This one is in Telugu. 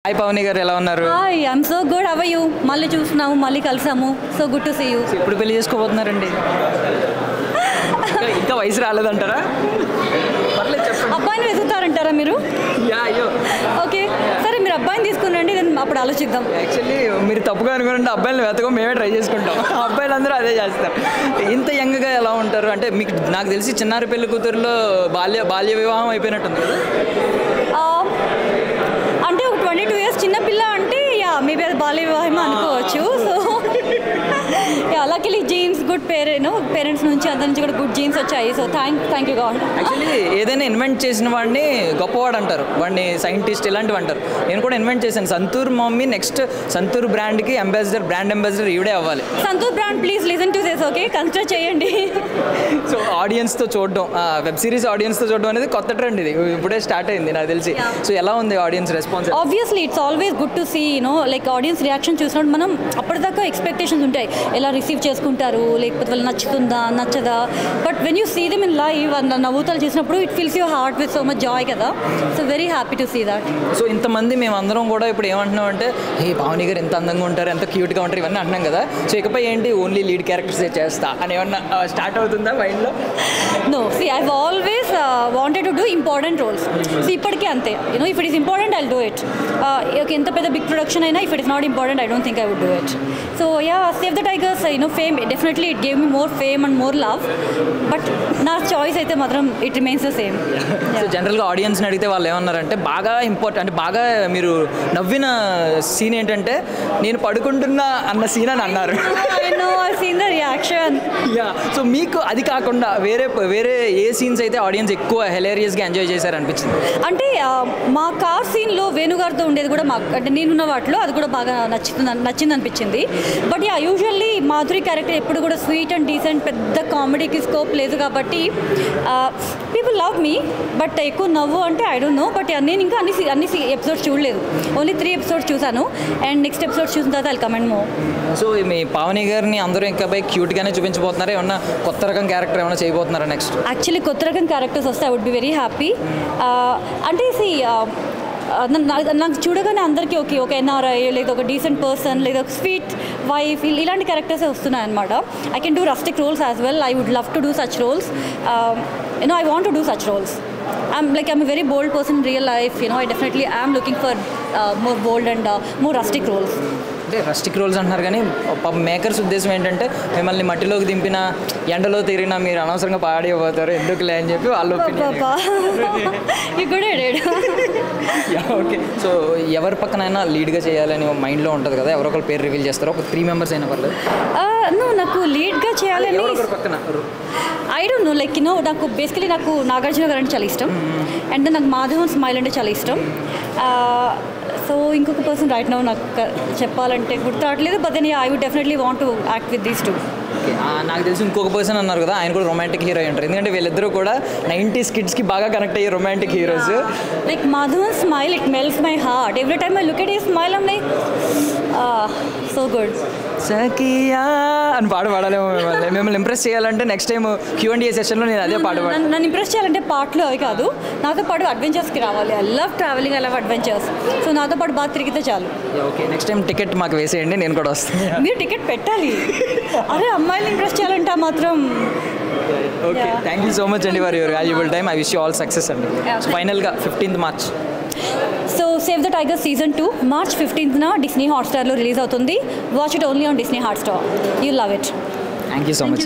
హాయ్ పవని గారు ఎలా ఉన్నారు? Hi I'm so good. How are you? మళ్ళీ చూస్తున్నాము, మళ్ళీ కలిసాము. So good to see you. ఇప్పుడు పెళ్లి చేసుకోబోతున్నారండి? ఇంకా వయసు రాలేదంటారా? పర్లేదు చెప్పండి. అబ్బాయిని వెతుకుతారంటారా మీరు? అయ్యో ఓకే సరే, మీరు అబ్బాయిని తీసుకురండి, నేను అప్పుడు ఆలోచిద్దాం. యాక్చువల్లీ మీరు తప్పుగా అనుకుంటే అబ్బాయిలు వెతకం మేమే ట్రై చేసుకుంటాం. అబ్బాయిలు అందరూ అదే చేస్తారు. ఇంత యంగ్గా ఎలా ఉంటారు అంటే మీకు నాకు తెలిసి చిన్నారి పెళ్లి కూతురులో బాల్య వివాహం అయిపోయినట్టుంది కదా? అంటే ఒక 22 years చిన్నపిల్ల అంటే మేబీ అది బాల్య వివాహం అనుకోవచ్చు. So luckily jeans good parents నుంచి అందరి నుంచి కూడా గుడ్ జీన్స్ వచ్చాయి. So thank you God. Actually ఏదైనా ఇన్వెంట్ చేసిన వాడిని గొప్పవాడు అంటారు, వాడిని సైంటిస్ట్ ఇలాంటివి అంటారు. నేను కూడా ఇన్వెంట్ చేశాను. సంతూర్ మమ్మీ నెక్స్ట్ సంతూర్ బ్రాండ్కి బ్రాండ్ అంబాసిడర్ ఈవిడే అవ్వాలి. Santoor brand please listen to this, okay? Consider చేయండి. సో ఆడియన్స్తో చూడడం, వెబ్ సిరీస్ ఆడియన్స్తో చూడడం అనేది కొత్త ట్రెండ్. ఇది ఇప్పుడే స్టార్ట్ అయింది నాకు తెలిసి. సో ఎలా ఉంది audience response? Obviously it's always good to see like audience reaction చూసినప్పుడు మనం అప్పటిదాకా ఎక్స్పెక్టేషన్స్ ఉంటాయి, ఎలా రిసీవ్ చేసుకుంటారు, లేకపోతే వాళ్ళు నచ్చుతుందా నచ్చదా. But when you see them in live నవ్వుతాలు చేసినప్పుడు it feels your heart with so much joy కదా. So very happy to see that. So ఇంతమంది మేమందరం కూడా ఇప్పుడు ఏమంటున్నాం అంటే హే పావని గారు ఎంత అందంగా ఉంటారు, ఎంత క్యూట్గా ఉంటారు, ఇవన్నీ అంటున్నాం కదా. సో ఇకపై ఏంటి ఓన్లీ లీడ్ క్యారెక్టర్సే చేస్తా అని ఏమన్నా స్టార్ట్ అవుతుందా మైండ్లో? No, see I always wanted to do important roles. So ఇప్పటికీ అంతే. If it is important I will do it. ఎంత పెద్ద బిగ్ ప్రొడక్షన్ అయినా if it is not important I don't think I would do it. So save the tigers fame definitely it gave me more fame and more love. But నా చాయిస్ అయితే మాత్రం it remains the same. So జనరల్గా ఆడియన్స్ని అడిగితే వాళ్ళు ఏమన్నారంటే బాగా ఇంపార్టెంట్ అంటే బాగా మీరు నవ్విన సీన్ ఏంటంటే నేను పడుకుంటున్నా అన్న సీన్ అని అన్నారు. సో మీకు అది కాకుండా వేరే ఏ సీన్స్ అయితే ఆడియన్స్ ఎక్కువ హిలేరియస్గా ఎంజాయ్ చేశారు అనిపించింది? అంటే మా కార్ సీన్లో వేణుగారితో ఉండేది కూడా మాకు అంటే నేనున్న వాటిలో అది కూడా బాగా నచ్చింది అనిపించింది. బట్ యూజువల్లీ మాధురి క్యారెక్టర్ ఎప్పుడు కూడా స్వీట్ అండ్ డీసెంట్, పెద్ద కామెడీకి స్కోప్ లేదు కాబట్టి పీపుల్ లవ్ మీ. బట్ ఎక్కువ నవ్వు అంటే ఐ డోంట్ నో. బట్ నేను ఇంకా అన్ని ఎపిసోడ్స్ చూడలేదు, ఓన్లీ 3 episodes చూసాను. అండ్ నెక్స్ట్ ఎపిసోడ్ చూసిన తర్వాత ఐల్ కమెంట్ మోర్. సో మీ పావని గారిని అందరూ ఇంకా క్యూట్గానే చూపించబోతున్నారా? ఏమన్నా కొత్త రకం క్యారెక్టర్ ఏమైనా చేయబోతున్నారా నెక్స్ట్? యాక్చువల్లీ కొత్త రకం క్యారెక్టర్స్ వస్తే I would be very happy. అంటే నాకు చూడగానే అందరికీ ఒక ఎన్ఆర్ఐ లేదా ఒక డీసెంట్ పర్సన్ లేదా ఒక స్వీట్ వైఫ్ ఇలాంటి క్యారెక్టర్స్ వస్తున్నాయి అనమాట. I can do rustic roles as well. I would love to do such roles. I want to do such roles. I'm a very bold person in real life. I definitely am looking for more bold and more rustic roles. అంటే రస్టిక్ రోల్స్ అంటున్నారు కానీ మేకర్స్ ఉద్దేశం ఏంటంటే మిమ్మల్ని మట్టిలోకి దింపిన ఎండలో తిరిగినా మీరు అనవసరంగా పాడిపోతారు ఎందుకులే అని చెప్పి వాళ్ళు ఓకే. సో ఎవరి పక్కనైనా లీడ్గా చేయాలని మైండ్లో ఉంటుంది కదా, ఎవరో ఒకరు పేరు రివీల్ చేస్తారో? ఒక 3 members అయినా పర్లేదు. నాకు లీడ్గా చేయాలని పక్కన ఐ డోంట్ నో. నాకు బేసికలీ నాకు నాగార్జున గారు అంటే చాలా ఇష్టం. అండ్ నాకు మాధవన్ స్మైల్ అంటే చాలా ఇష్టం. సో ఇంకొక పర్సన్ రైట్ నౌ నాకు చెప్పాలంటే గుర్తు రావట్లేదు. But then I would definitely want to act with these 2. నాకు తెలిసి ఇంకొక పర్సన్ అన్నారు కదా, ఆయన కూడా రొమాంటిక్ హీరో అంటారు. ఎందుకంటే వీళ్ళిద్దరూ కూడా 90s కిడ్స్కి బాగా కనెక్ట్ అయ్యే romantic heroes. Like Madhavan smile it melts my heart. Every time I look at his smile I'm like so good. సఖియా అని పాడాలేమో. మిమ్మల్ని ఇంప్రెస్ చేయాలంటే నెక్స్ట్ టైం Q&A సెషన్లో నేను అదే నన్ను ఇంప్రెస్ చేయాలంటే పాటలు అవి కాదు, నాతో పాటు అడ్వెంచర్స్కి రావాలి. I love travelling, I love adventures. So నాతో పాటు బాగా తిరిగితే చాలు. ఓకే, నెక్స్ట్ టైం టికెట్ మాకు వేసేయండి, నేను కూడా వస్తాను. మీరు టికెట్ పెట్టాలి. అరే అమ్మాయిని ఇంప్రెస్ చేయాలంటే మాత్రం. Okay, thank you so much అండి for your valuable time. I wish you all success అండి. ఫైనల్గా 15th March. So save the tiger season 2 March 15th Disney Hotstarలో రిలీజ్ అవుతుంది. Watch it only on Disney Hotstar. You love it. Thank you so much.